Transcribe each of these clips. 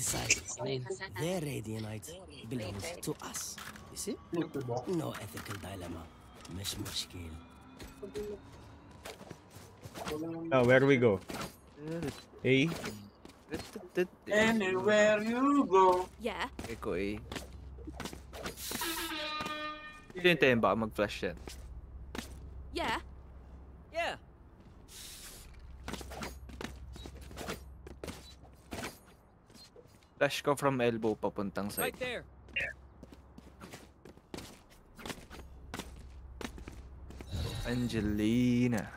Besides, their Radianite belongs to us. You see? No ethical dilemma. مش مشكل. Where do we go? A? Anywhere you go. Yeah. Eko A. Hintayin baka mag-flash yan. Yeah. Yeah. Flash ko from elbow papuntang side. Right there. Angelina.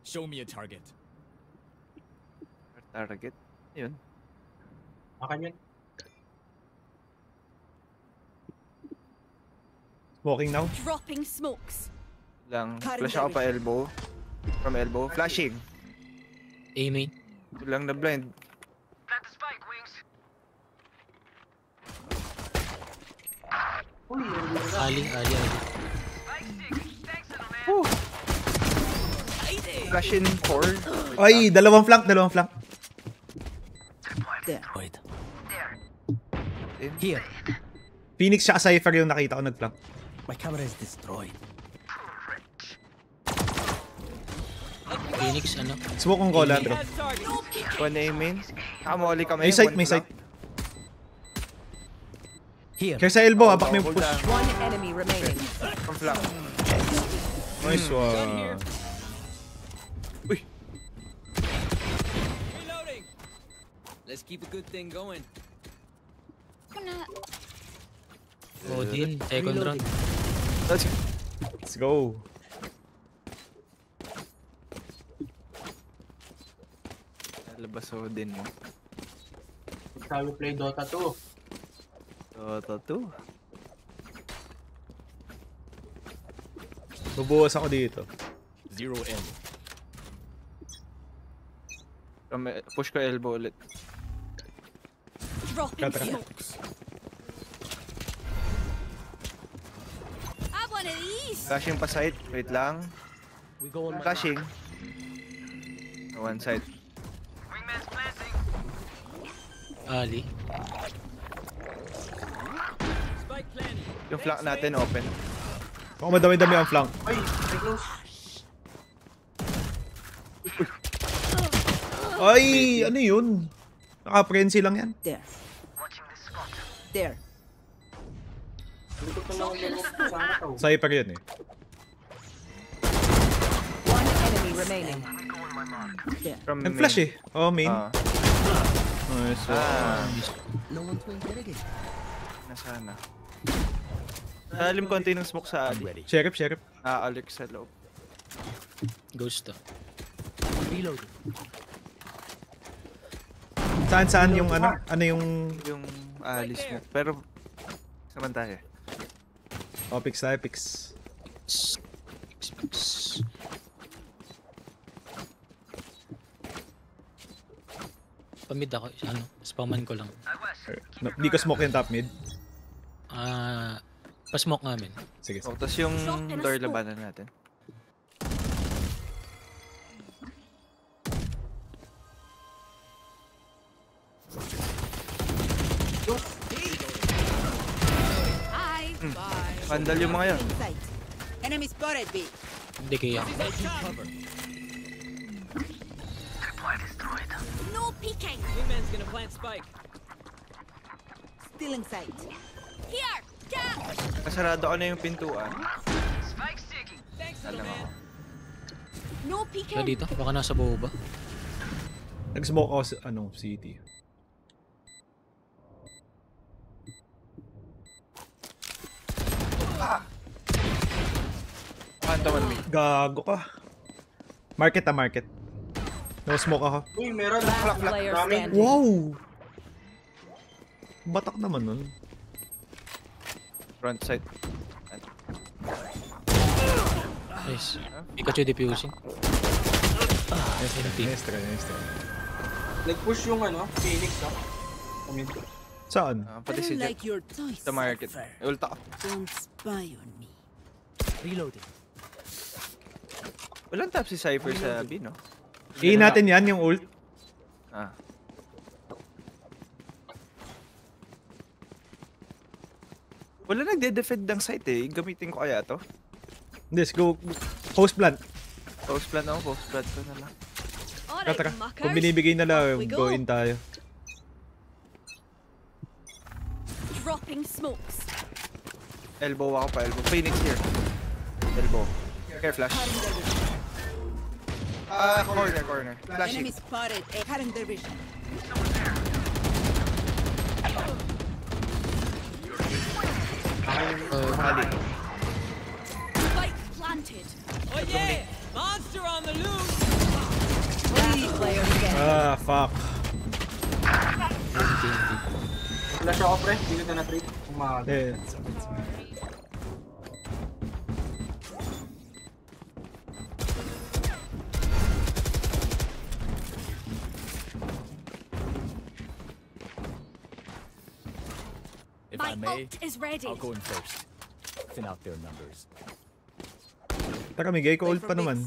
Show me a target. Target. Yun. Akan yun. Smoking now? Dropping smokes. Lang. Flash ako pa elbow. From elbow. Flashing. Aiming. Lang na blind. Ali. Flash in 4. Ay, dalawang flank. Wait. Here. Phoenix siya Cypher yung nakita ko nag-flank. My camera is destroyed. Phoenix, ano? Smoke kong cola, bro. One aim in. Kamoli kami. May sight. Here. Kaya sa elbow, habak may push. One enemy remaining. From flank. Nice one. Uy. Reloading. Let's keep a good thing going. Odin, second round. Let's go. Labas din mo. Sabi play Dota 2. Dota 2. Bubuwas ako dito. 0M. Push ko elbow ulit. Dropping smokes. Have one of these. Flashing pa side. Wait lang. We go on. Flashing. One side. Ali. Spike planted. Yung flank natin open. Ako madami-dami ang flank. Ay, may close. Ay, ano yun? Naka-frenzy lang yan. There. Hindi ko lang sana to. Cypher yun eh. One enemy remaining. From Nag-flash eh. Oh, main. Nice one. No one to interrogate. Nasana. Lalim konti ng smoke sa Ali. Sheriff. Alik sa loob. Ghost to. Reloading. Saan yung ano? Ano yung... Yung Ali smoke. Pero, saman tayo. Oh, pix. Pamid ako, ano, spaman ko lang. Hindi ko smoke yung top mid. Pa-smoke namin. Sige. Oh, tapos yung door labanan natin. Vandal yung mga yun. Enemy spotted B. Hindi kaya. No peeking. Wingman's gonna plant spike. Still in sight. Here. Gap. Kasarado ko na yung pintuan. Thanks, little man. No Kaya peeking. dito, baka nasa boba. Nag-smoke ako sa, city. Pantawan me. Gago ka. Market. No smoke ako. Uy, meron. Last player standing. Wow! Batak naman nun. Front side. Nice. Pikachu diffusing. Nice try. Nag-push yung Phoenix, no? Saan? Pati si Jet. your toys. Sa market. Ulta ka. Don't spy on me. Reloading. Walang tap si Cypher sa B, no? I natin yan, yung ult. Ah. Wala nagde-defend ng site eh. Gamitin ko kaya to? Let's go. Post plant. Post plan ako, post plan ko na lang. Alright, Tara, muckers. kung binibigay na lang, We go. go in tayo. Dropping smokes. Elbow ako pa, elbow. Phoenix here. Elbow. Care flash. Corner. Enemy Flashing. spotted. Cutting their vision. Ali. Spike planted. Oh yeah! Monster on the loose! Three players standing. Ah, fuck. Flash ako, pre. Hindi ko na trip. Umaga. Eh. If My I may, ult is ready. I'll go in first. Thin out their numbers. Tara, Migay ko ult pa naman.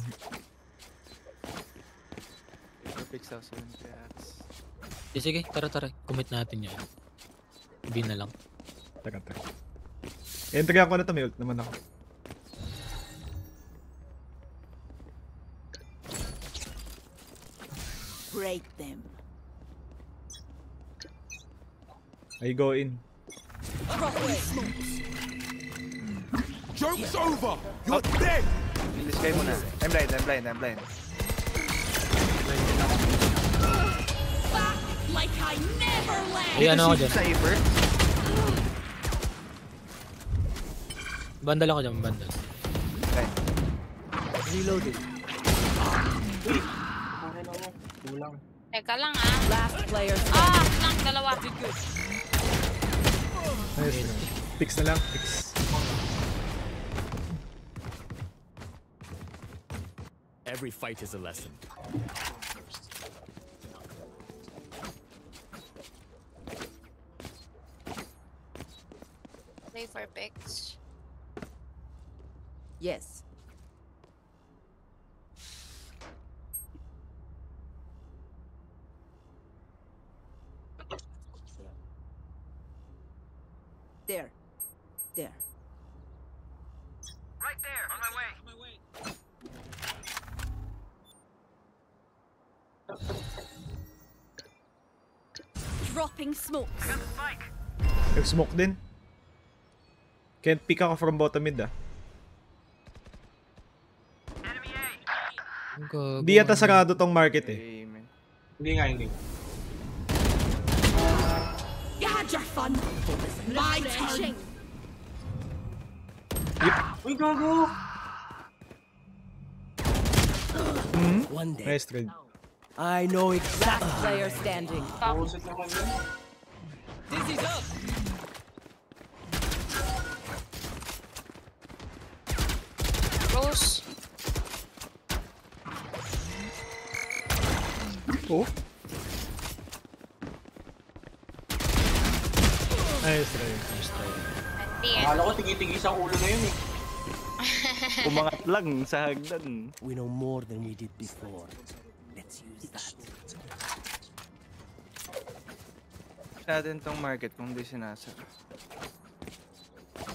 Fix house yun. Kaya- Sige, tara. Commit natin yan. B na lang. Tara. Entry ako na to, may ult naman ako. Break them. I go in. Dropping smokes. Joke's over! You're dead! This guy muna. I'm blind. Back like I never left. Ay, ano ako dyan? Cypher. Bandal ako dyan, bandal. Blind. Reloading. Okay lang mo. Kulang. Teka lang ah. Last player standing. Lang, dalawa. Nice. Fix na lang, fix. Every fight is a lesson. Play for picks. Yes. There. Right there, on my way. Dropping smokes. Nag-smoke din. Can't pick ako from bottom mid ah. Di yata sarado tong market eh. Amen. Hindi. You had your fun. My turn. Uy, gago! One day, Nice trade. I know exactly. Last player standing. Pusit naman yun. Dizzy's up! Rose. Oh. Nice trade. Hindi eh. Akala ko tigi-tigis ang ulo na yun eh. Umangat lang sa hagdan. We know more than we did before. Let's use that. Natin tong market kung di sinasara.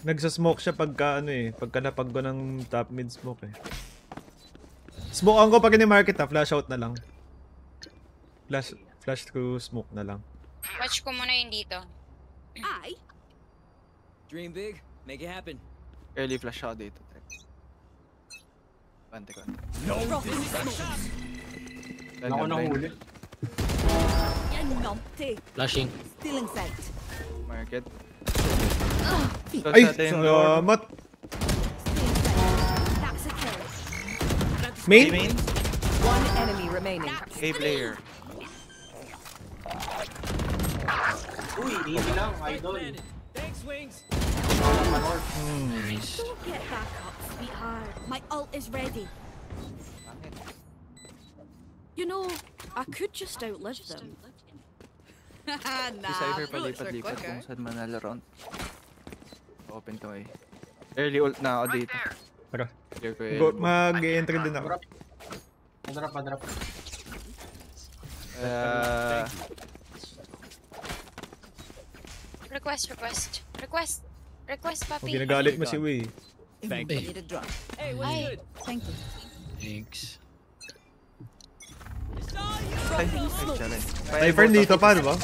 Nagsasmoke siya pagka pagka napag ko ng top mid smoke eh. Smoke ko pag ni-market flash out na lang. Flash through smoke na lang. Watch ko muna yung dito. I Dream big, make it happen. Early flash ako dito. Bante ko. dropping smokes. Ako nahuli. You numpty. Flashing. Still in sight. Market. Ay! Salamat! That's a kill. Main? Main? One enemy remaining. A player. Uy, easy lang, Spike idol. planted. Thanks, Wings! Don't get back up, sweetheart. My ult is ready. You know, I could just outlive them. Si Cypher pa lipat-lipat kung saan manalo round. Open to eh. Early ult na ako dito. Tara. Clear ko elbow. Mag-entry din ako. Madrop. Request, Kung papi. ginagalit mo si Wei. Thank Eh, Need a drop. Hey, what's Ay. good? Thank you. thanks. Ay, challenge. Cypher dito pa, di ba?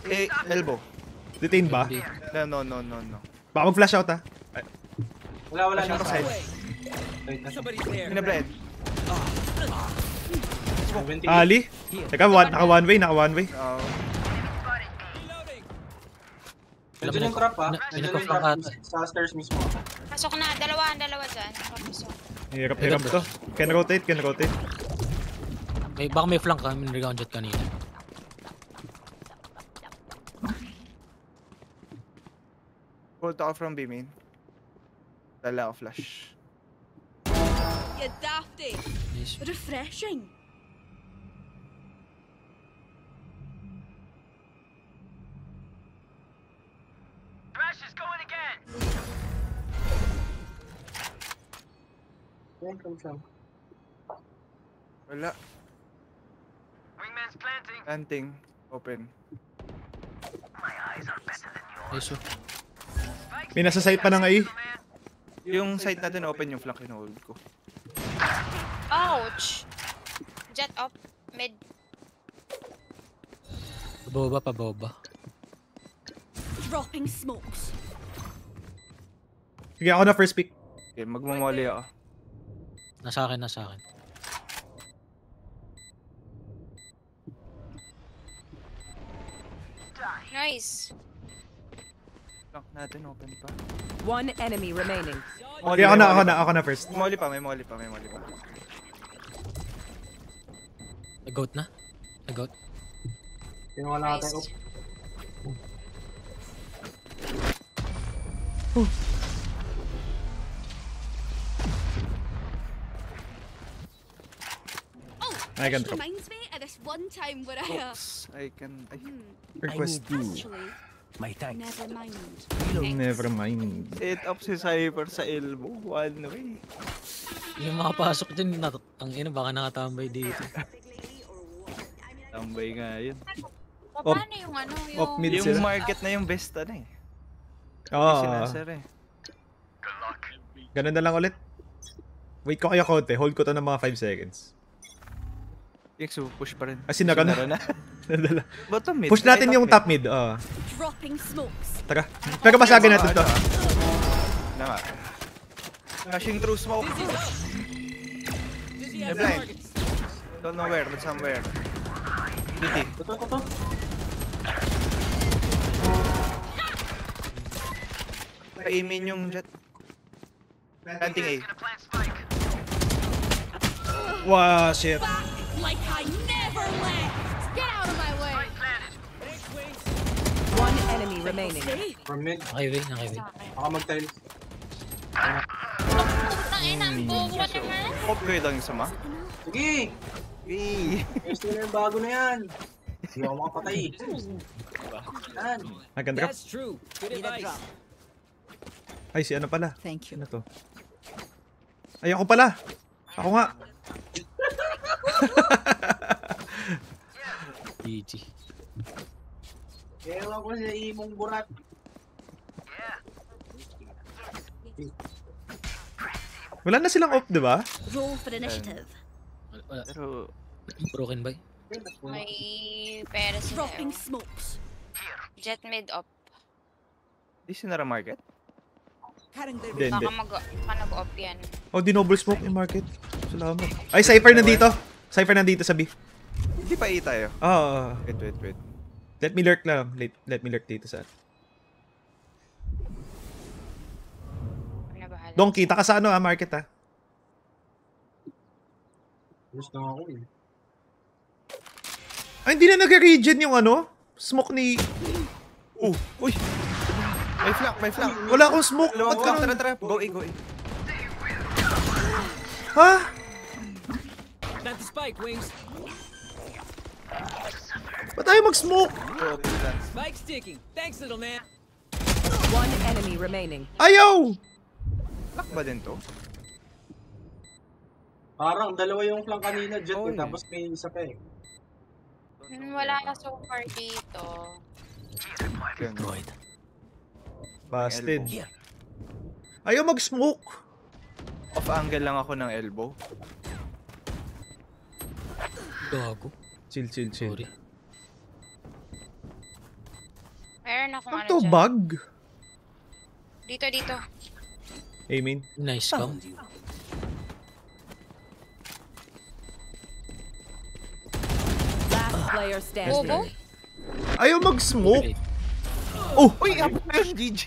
Eh, elbow. Detain ba? No. Baka mag-flash out, ha? Wala Siya na pa side. Wait, nasa Somebody's there. Binablend. Ali? Teka, naka one way. Reloading. Nandiyan yung trap ha. May Nandiyan yung nagpa-flank trap sa stairs mismo. Pasok na, dalawa dyan. Papasok. Hirap to. Can rotate. Baka may flank kami nag-ground jet kanina. Hold ako from B main. Dala ako flash. You dafty. Nice. Refreshing. Wala. Planting. Open. Nice. May nasa site pa ng AI. Yung side natin open, yung flank hold ko. Ouch! Jet up, mid. Pababa. Dropping smokes. Sige, ako na first pick. Okay, magmamoli ako. Nasa akin. Nice. Flank natin open pa. One enemy remaining. Sige, ako na first. May molly pa. Nag-goat na. Kinuha na natin. Nice. Oh, I can this drop. reminds me of this one time where Oops. I can... Ay. Request. actually, My thanks. never mind. Never mind. Set up si Cypher sa elbow. One way. Yung makapasok dyan, ang ina baka nakatambay dito. Tambay nga yun. Paano yung ano, Off mid Yung sila. market na yung best ano eh. Oo. Sinasar eh. Ganun na lang ulit. Wait ko kayo konti. Hold ko to ng mga 5 seconds. Yung push pa rin. Sinara na. Nadala. Bottom mid. Push natin Ay, yung top top mid. Dropping smokes. Tara. Pero basagin natin to. mid. Na nga. Flashing through smoke. Dizzy They're has the blind. targets. Don't know where, but somewhere. DT. Ito. Paimin yung jet. Planting A. Wow, shit. Back like I never left. Get out of my way. Thanks, Wings. One enemy remaining. Stay. From mid. Nakaiway. Baka mag-tiles. Tangina, ang bobo ka naman. Pop kayo lang yung sama. Sige! Gusto na yung bago na yan. Hindi ako makapatay. Yan. I can drop. That's true. Good Need a advice. drop. Ay, si ano pala? Thank you. Ano to? Ay, ako pala. Ako nga. GG. Ewan ko sa imong burat. Wala na silang off, di ba? Roll for initiative. Wala. Pero, Broken by. May pera sila. Dropping smokes. Jet mid up. di sinara market? Hindi. Baka nag-off yan. Oh, di noble smoke yung market. Salamat. Ay, Cypher nandito. Cypher nandito sa B. Hindi pa A tayo. Ah. Wait. Let me lurk lang. Let me lurk dito sa... Ano bahala? Dong, kita ka sa ano market Gusto nga ako eh. Ay, hindi na nag-regen yung ano? Smoke ni... Uy! May flank. Wala akong smoke. Ba't ganun? Tara. Go A. Ha? Plant the spike, Wings. Ba't tayo mag-smoke? Go open plan. Spike's ticking. Thanks, little man. One enemy remaining. Ayaw! Lock ba din to? Parang dalawa yung flank kanina, Jet, Oh, tapos may isa pa eh. Wala ka so far dito. Yan. Deployed. Busted. Here. Ayaw mag-smoke. Off angle lang ako ng elbow. Gago. Chill. Sorry. Meron akong Ano ano to, dyan. bug? Dito. Aiming. Nice count. Found you. Last player standing. Bobo? Ayaw mag-smoke. Okay. Oh! Uy, abot na yun, GG.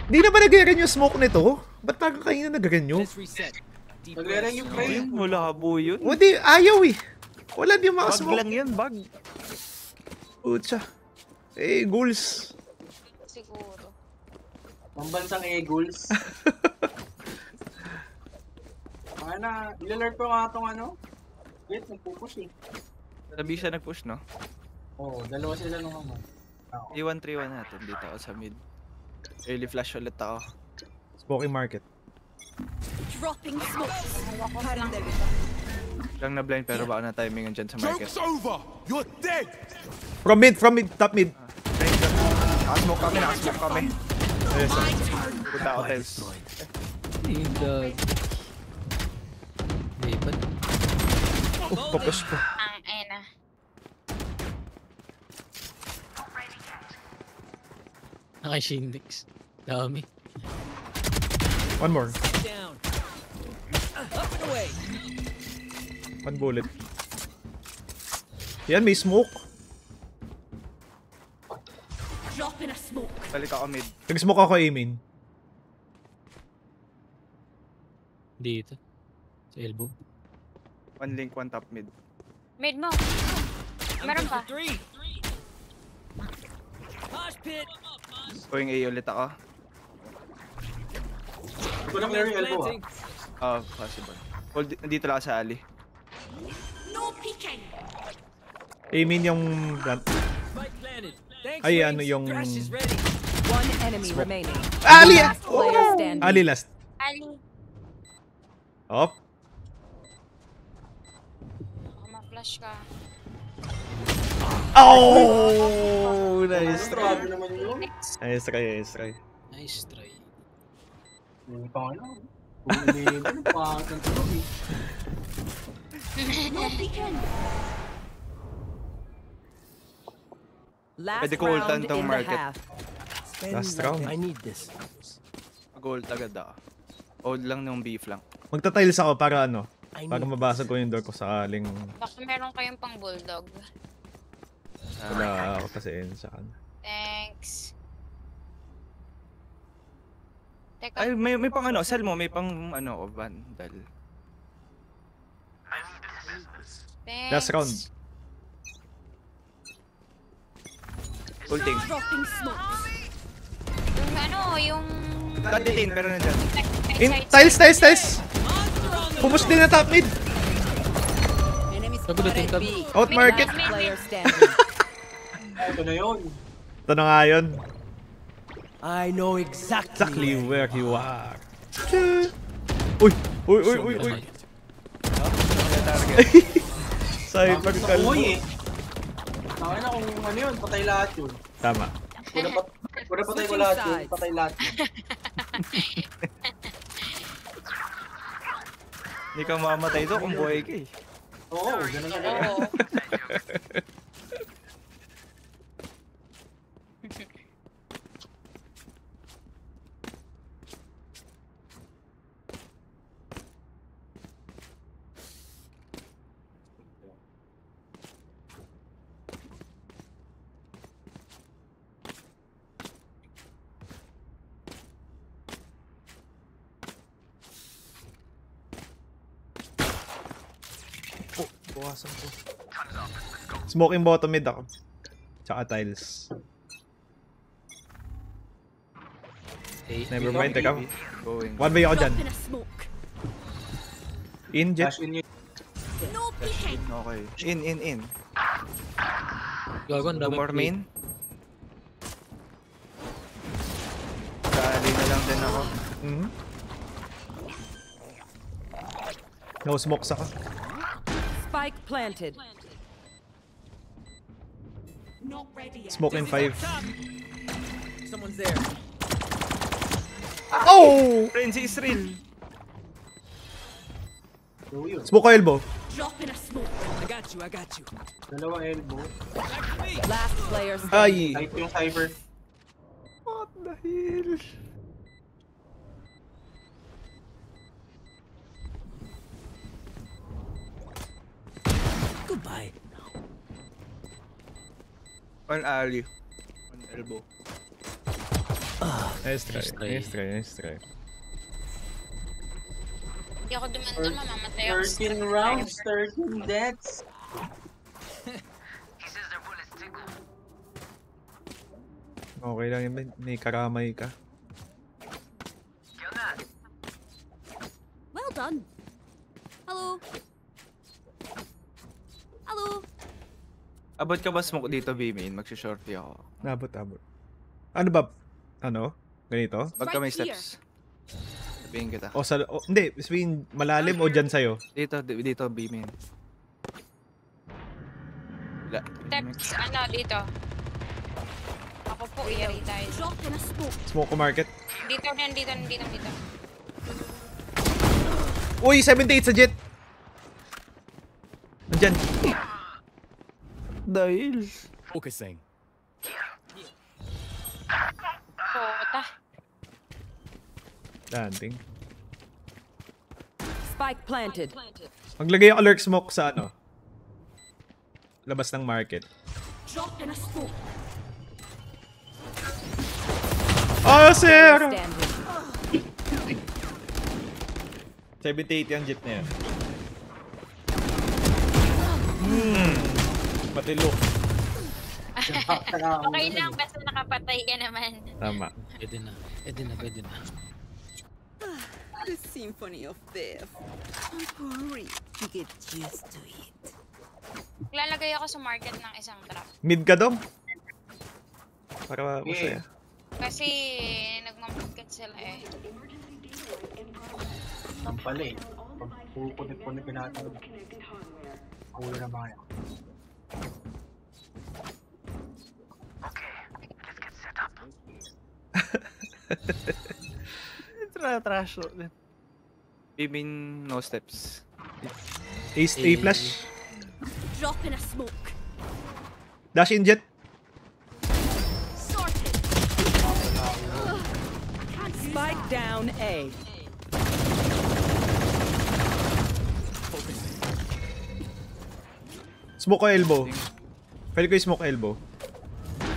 Di na ba nag-renew yung smoke nito? Ba't parang kanina nag-renew? Let's reset. Deep Naglerang breaths. yung pre. Ayun, malabo yun. Hindi, ayaw eh. Wala di Bug makasmoke. lang yun, bug. Pucha. Eh, goals. Siguro. Pambansang Eagles. Na, ilalert ko nga itong ano. Jet, nagpupush eh. Sabi siya nag-push, no? Oo, dalawa sila nung ano. E1-3-1 natin dito ako sa mid. Early flash ulit ako. Smoking market. Dropping smokes. Lang na blind pero baka na timingan dyan sa market. over! You're dead! From mid, top mid. Nakasmoke kami. Ayos. Punta ako, Tels. Yung gag. Lipat. Focus ko. Ang ena. Naka-Shindex. Dami. One more. Down. Up and away. One bullet. Yan, may smoke. Drop in a smoke. Balik ako mid. Nag-smoke ako aiming. Dito. Sa elbow. One link, one top mid. Mid mo. I'm Meron good pa. for 3. Mosh pit. Going A ulit ako. Hindi ko na clear yung elbow ah. Planting. Possible. Hold, nandito lang ako sa alley. No peeking. Aiming yung... Spike planted. Thanks, Ay, Wings. ano yung... Thrash is ready. One enemy remaining. Ali! Last player standing. Ali last. Ali. Up. Baka ma-flash ka. Oh! Nice try. Grabe naman yun. Nice try. Nice try. Hindi pa nga. Hindi pa nga. No peeking. Last Pwede ko ultan round tong in the market. half. Last round. I need this. Mag-ult agad ako. Hold lang ng B flank. Magta-tiles ako para ano? I Para need mabasag ko yung door ko sakaling Baka meron kayong pang bulldog. wala ako kasi sa kan. Thanks. Teka. Ay, may pang ano, sell mo, may pang ano, vandal. Thanks. Last round. Ulting. Dropping smokes. Yung ano, yung... Detain, pero nandyan. In tiles. Pupush din na top mid. Enemy Sabi natin spotted kami. B. Out market. Last player standing. Ito na yun. Ito na nga yun. I know exactly. Exactly where you are. Uy. Cyber Sa kalbo. umoy eh. Tawag na kung ano yun, patay lahat yun. Tama. Kung patay ko lahat yun, patay lahat yun. Hindi ka mamamatay doon kung buhay ka eh. Oo, ganun na ganun. Oo. Bukasan ko. Smoking bottom mid ako. Tsaka tiles. Never mind, teka. Going. One way ako dyan. Drop in a smoke. In, jet. Flash in yun. No peeking. Okay. In. Gago, ang Two dami. more main. Sa alley na lang din ako. No smoke sa ka. Spike planted. Not ready yet. Smoke in 5. Someone's there. Oh! Frenzy is real. So yun. Smoke ko elbow. Drop in a smoke. I got you. I got you. Dalawang elbow. Back to me. Last player standing. Ay! Type yung cyber. What the hell? Goodbye. One alley. One elbow. Nice try. Nice try. Nice try. Nice try. Hindi ako dumandun, mamamatay ako. 13 rounds, 13 deaths. Okay lang yun. May karamay ka. Well done. Hello. Hello. Abot ka ba smoke dito, B-main? Magsishorty ako. Nabot. Ano ba? Ano? Ganito? Pagka may Right here. steps. Sabihin kita. O sa... O, hindi. Sabihin, malalim o dyan sa'yo? Dito, B-main. Wala. Steps, ano, dito. Ako po, iyari tayo. Drop in a smoke. Smoke ko market. Dito. Uy! 78 sa jet! Nandyan. Dahil. Focusing. Puta. Landing. Spike planted. Maglagay ako lurk smoke sa ano? Labas ng market. Drop in a smoke. Oh, sir! Standing. 78 yung jet na yan. Matilo. Okay lang, basta nakapatay ka naman. Tama. Pwede na. The symphony of death. Hurry to get used to it. Lalagay ako sa market ng isang trap. Mid ka dong? Para masaya. Kasi nagmamarket sila eh. Ang pala eh. Pag pupunit-punit natin. Ulo na mga yan. Trash. B-main, no steps. Ace A flash. Drop in a smoke. Dash in jet. Sorted. Spike down A. Smoke ko elbow. Pwede ko i-smoke elbow.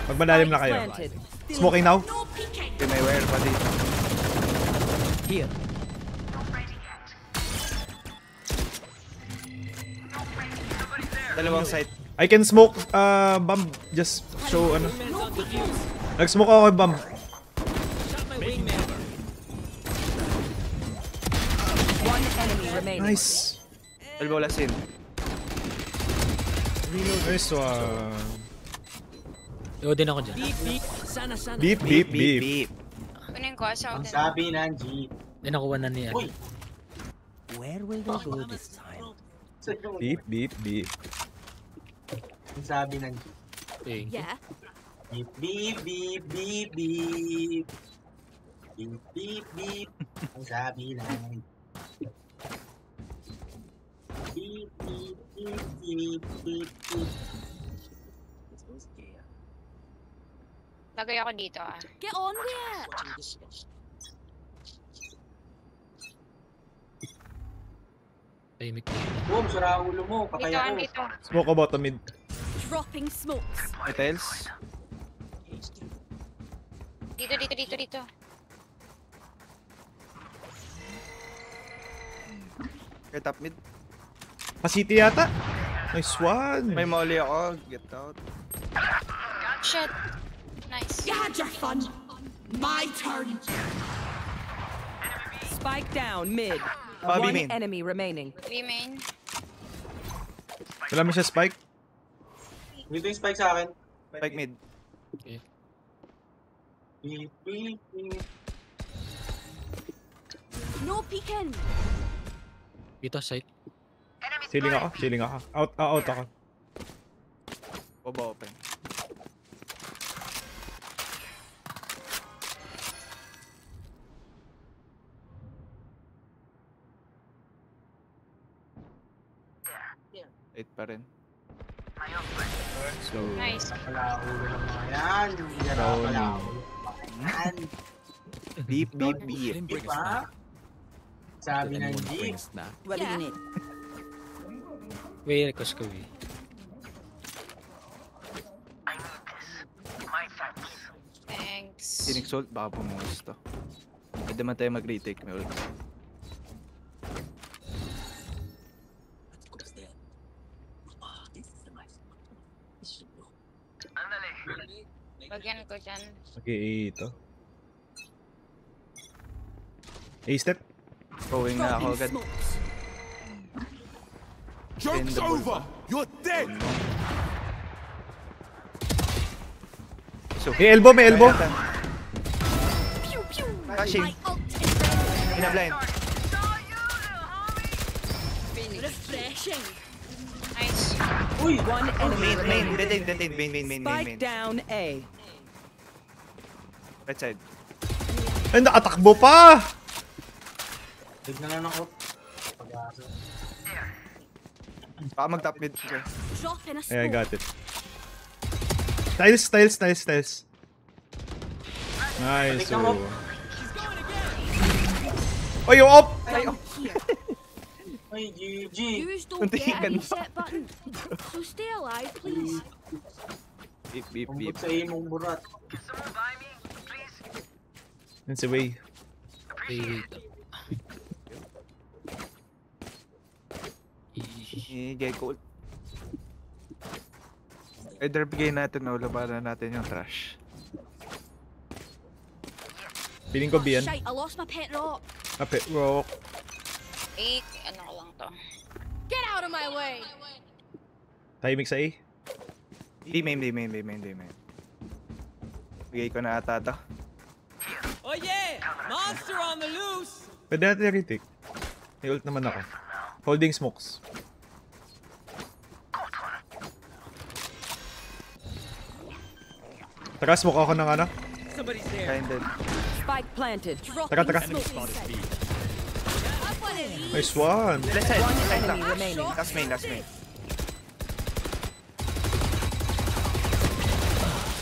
Pag malalim na kayo. Planted. Smoking now? No peeking. Okay, may wire pa dito. Here. Dalawang side. I can smoke bomb. Just show ano. Nag-smoke ako kay bomb. Shot my wingman. One enemy remaining. Nice. Elbow last in. Nice one. Yo din ako dyan. Beep, beep. Sana. Beep, beep, beep. Kunin ko, Ang sound. sabi ng G. Din nakuha na niya. Uy! Where will they go this time? Beep, beep, beep. Ang sabi ng G. Thank you. Yeah. Beep, beep, beep, beep, beep. Beep, beep, beep. Ang sabi ng G. Beep, beep, beep, beep, beep, beep. Lagay ako dito ah. Get on with it. Tahimik na. Boom, sira ulo mo. Patay Dito, ako. dito. Smoke ko bottom mid. Dropping smokes. May tiles. Dito. Kaya top mid. Pa-city yata. Nice one. May molly ako. Get out. Shit. Nice. You had your fun. My turn. Spike down mid. Bobby One main. enemy remaining. Remain. Wala mo siya spike. Dito yung spike sa akin. Spike mid. Beep, beep, beep. No peeking. Dito, side. Chilling ako, chilling ako. Out ako. Boba open. Eight pa rin. So, Nice. Pala ulo ng mga yan. Hindi na pala ulo. Yan. Beep, beep, beep. Didn't bring a Diba? snack. Sabi Did ng anyone bring Jeep. a snack? What do you need? Wait, request ko eh. Thanks. Phoenix ult, baka pumulis to. Pwede man tayo mag-retake may ult. Bagyan ko dyan. okay, ito. A-step. Going na ako agad. Joke's Bendable over! pa. You're dead! So, May elbow, may elbow. Pew pew. Flashing. My ult is ready. Ina-blind. Refreshing. Nice. Uy! One enemy Main, remaining. detain, main. Spike down A. Right side. Ay, nakatakbo pa! Tignan na ako. Pag-asa. Baka mag-top mid. Okay. Drop in a Ay, I smoke. got it. Styles. Nice. Tignan mo. Oh, yung op! Ay, GG. Yous don't Unti get a ka na. reset button. So stay alive, please. Beep, beep, Kumbot beep. sa imong burat. Yun si Way. Wait. Get cool. Either bigay natin o labanan natin yung trash. Feeling ko B yan. Shite, I lost my pet rock. Kapit, rock. Ano ko lang to. Get out of my way. Timing sa A. Di main. Bigay ko na ata to. Oh yeah! Monster on the loose! Pwede natin i-retake. May ult naman ako. Holding smokes. Taka, smoke ako ng ano. Somebody's there. Blinded. Spike planted. Drop Taka, in taka. smoke Spotted inside. B. Up on it. Nice one. Left side, One side lang. enemy remaining. Last main.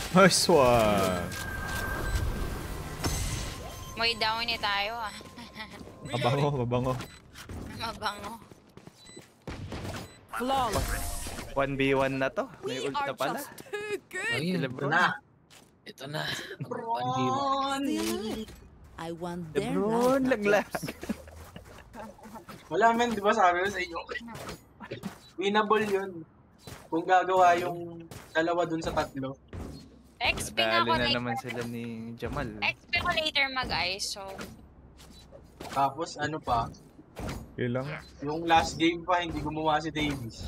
Nice one. May down ni tayo ah. Mabango. Mabango. Flawless. 1v1 na to. May We ult are na pala. just too good. Ayun. Lebron. Na. Ito na. Bron! I want Lebron, laglag. Wala man, di ba sabi ko sa inyo? Winnable yun. Kung gagawa yung dalawa dun sa tatlo. XP na Dali ako na later. naman sila ni Jamal. XP ko later mag-ice, so... Tapos ano pa, Okay lang. yung last game pa, hindi gumawa si Davis.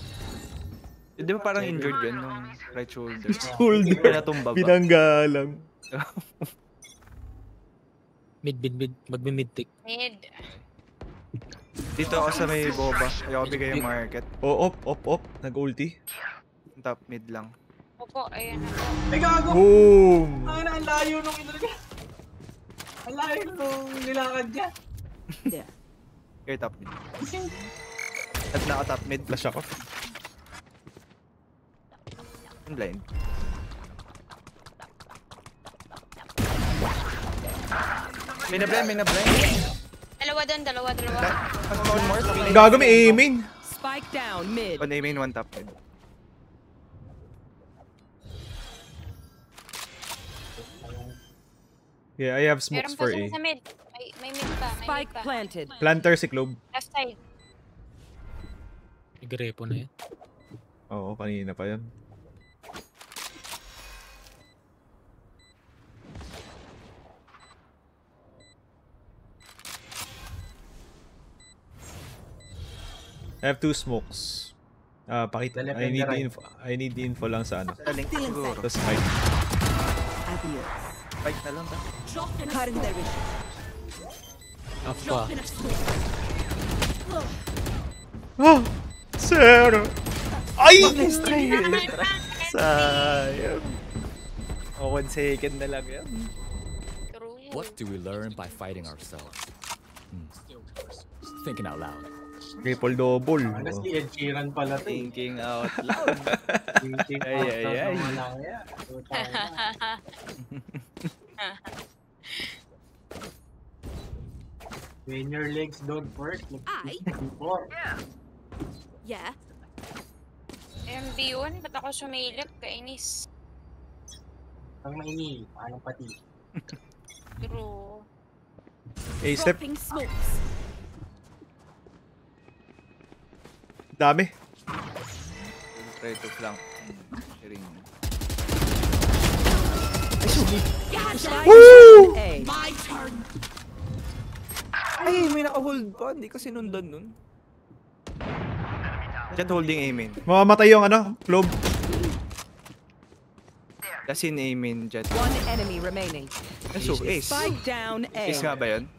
Di ba parang injured yun nung right shoulder? Shoulder. Pinatumba ba? Pinangga lang. Mid. Magme-mid-tick. Mid. Dito ako sa may boba. Ayoko bigay yung market. Oh, op. Nag-ulti. Top mid lang. Opo, ayun na. Ay gago! Boom! Ay na, ang layo nung inalaga. Ang layo nung nilakad niya. Here, top mid. At naka top mid. Flash ako. I'm blind. May na-blind. Dalawa doon. One more. Gago, may aiming. Spike down mid. One main, one top mid. Yeah, I have smokes Meron pa for sila A. sa mid. May mid pa. Spike planted. Planter si Clove. Left side. Nagrepo na yan. Oo, kanina pa yan. I have 2 smokes. Pakita. The left I and need the the right. info. I need the info lang sa ano. Sa link siguro. Tapos hide. Adios. Fight na lang ba? Drop in a Cutting smoke. their vision. Apa. Drop in a smoke. Oh! Zero! Ay! Sayang. O, 1 second na lang yan. True. What do we learn by fighting ourselves? Thinking out loud. Triple double. Honestly, Ed Sheeran pala to. Thinking out loud. Thinking Ay, out ay, loud ay. naman lang yan. Putang ina. When your legs don't work, like Ay. before. Yeah. MB yun, ba't ako sumilip? Kainis. Ang maini, alam pati. True. A step. Dropping smokes. Dami. Try to flank. Ring. Woo! My turn. Ay, may naka-hold pa. Hindi ko sinundan nun. Jet holding A main. Mamamatay yung ano, globe. Kasi in A main, Jet. One enemy remaining. So, ace. Spike down A. Ace nga ba yun?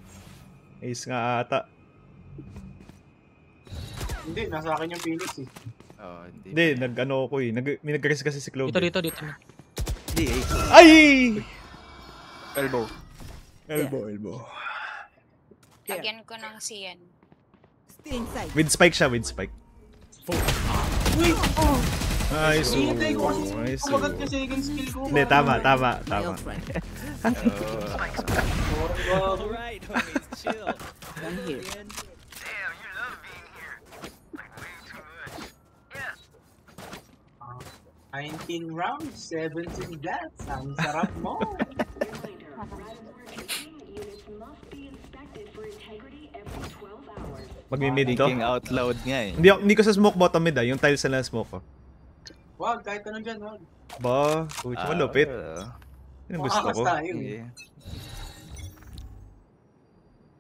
Ace nga ata. Hindi, nasa akin yung Phoenix eh. Oh, hindi. Hindi, nag-ano ko eh. May nag-rest kasi si Cloud. Dito. Hindi, ace. Ay! Elbow. Elbow. Lagyan ko ng CN. Stay inside. With spike siya, with spike. Nice. Hinintay ko kasi Nice. kumagat yung second skill ko. Hindi, tama. Male friend. All right, homies, chill. One here. 19 rounds, 17 deaths. Ang sarap mo. Magmi-mid to. Thinking out loud nga eh. Hindi ko sa smoke bottom mid yung tiles na lang smoke ko. Wag, kahit anong dyan, wag. Ba, pucha malupit. Yan ang gusto ko. Makakas tayo. Yeah.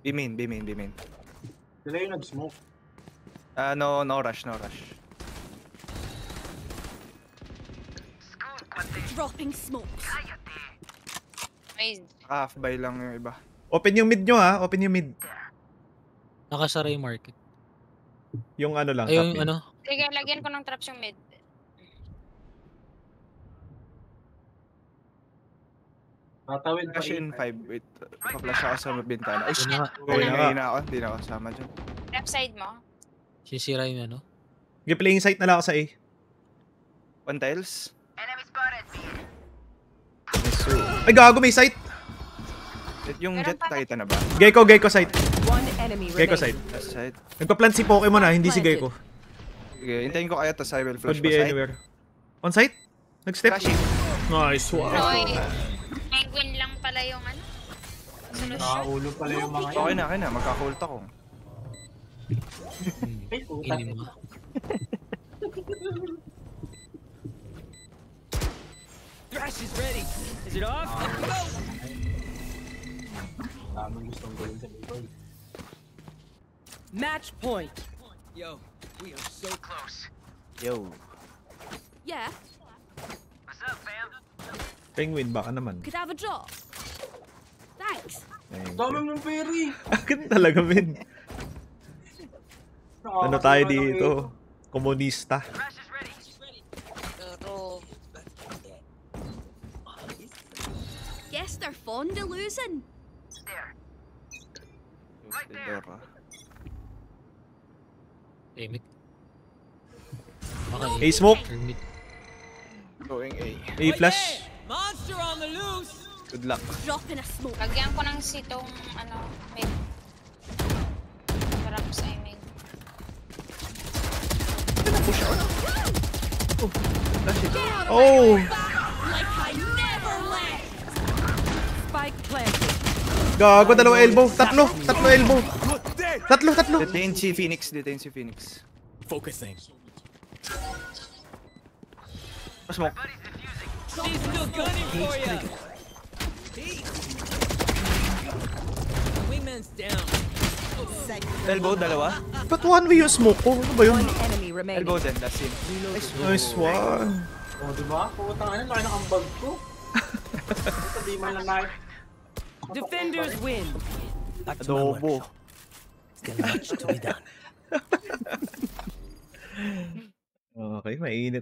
B main. Sila yung nag-smoke. No rush. Dropping smokes. May Half buy lang yung iba. Open yung mid nyo ha, open yung mid. Nakasara yung market. Yung ano lang, Ay, top yung mid. ano. sige, lagyan ko ng traps yung mid. Tatawid pa Flash in 5. Wait, pa-flash ako sa bintana. Ay, Yun na nga. Ngayon na ako. Hindi na ako kasama dyan. Left side mo. Sisira yung ano. Okay, playing site na lang ako sa A. One tiles. Ay, gago, may site! Yung Meron jet pa- nakita na ba? Gecko site. One enemy Gecko remaining. site. Last side. Nagpa-plant si Pokemon ha, hindi si Gecko. Okay, hintayin ko kaya to I will flash Could be pa side. anywhere. On site? Nag-step? Flashing. Nice one. Oy, penguin lang pala yung ano. Solusyon. Nakaulo pala yung mga Okay na. Magka-ult ako. Ay, puta. Ili mo. Thrash is ready. Is it off? Go! Tamang gustong gawin sa dito. Match point. Yo, we are so close. Yo. Yeah. Penguin, baka naman. Could have a drop. Thanks. Dami mong peri! Akin talaga, min. Ano tayo dito? Komunista. Pero, Guess they're fond of losing. Emit. A smoke. Hermit. Going A. A flash. Monster on the loose! Good luck. Drop in a smoke. lagyan ko ng sitong, ano, mid. Sarap sa imig. Oh! Like I never left. Spike planted. Gago, dalawang elbow. Tatlo elbow. Tatlo. Detain si Phoenix. Focusing. Smoke. She's still gunning for you! Wingman's down. Elbow, dalawa. Ba't one way yung smoke ko? Ano ba yun? One enemy remaining. Elbow din, that's him. Nice one. O, diba? Putang ano, laki ng ambag ko. Ito, di man lang nahin. Defenders win. Back to my Adobo. workshop. Still much to be done. Okay, mainit